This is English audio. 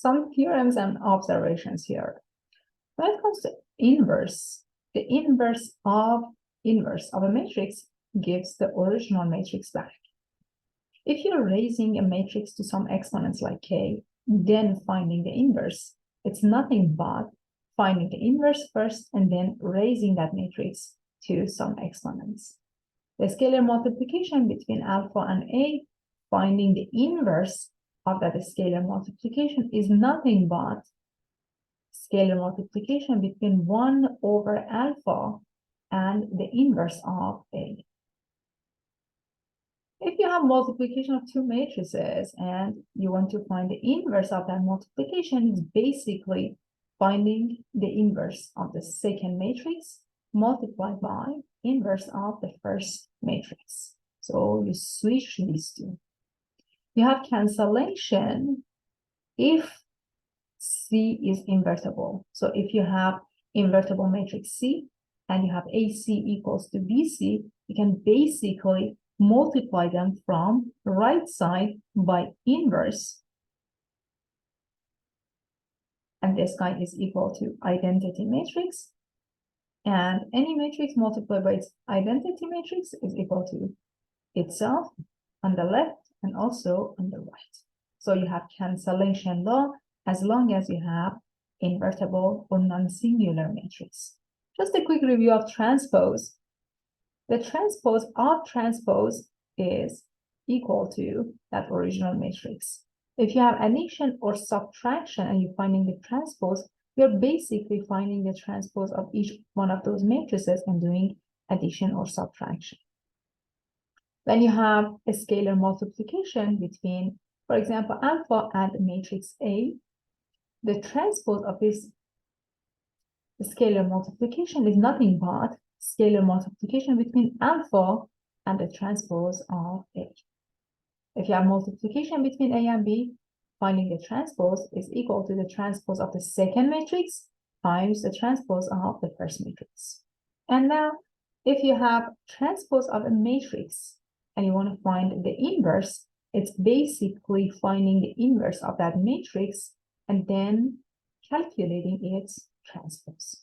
some theorems and observations here. When it comes to inverse, the inverse of a matrix gives the original matrix back. If you're raising a matrix to some exponents like k, then finding the inverse, it's nothing but finding the inverse first and then raising that matrix to some exponents. The scalar multiplication between alpha and a, finding the inverse of that scalar multiplication is nothing but scalar multiplication between 1 over alpha and the inverse of a. If you have multiplication of two matrices and you want to find the inverse of that multiplication, it's basically finding the inverse of the second matrix multiplied by inverse of the first matrix. So you switch these two. You have cancellation if C is invertible. So if you have invertible matrix C and you have AC equals to BC, you can basically multiply them from right side by inverse. And this guy is equal to identity matrix. And any matrix multiplied by its identity matrix is equal to itself on the left and also on the right. So you have cancellation law as long as you have invertible or non-singular matrix. Just a quick review of transpose. The transpose of transpose is equal to that original matrix. If you have addition or subtraction and you're finding the transpose, you're basically finding the transpose of each one of those matrices and doing addition or subtraction. Then you have a scalar multiplication between, for example, alpha and matrix A. The transpose of this scalar multiplication is nothing but scalar multiplication between alpha and the transpose of A. If you have multiplication between A and B, finding the transpose is equal to the transpose of the second matrix times the transpose of the first matrix. And now, if you have transpose of a matrix and you want to find the inverse, it's basically finding the inverse of that matrix and then calculating its transpose.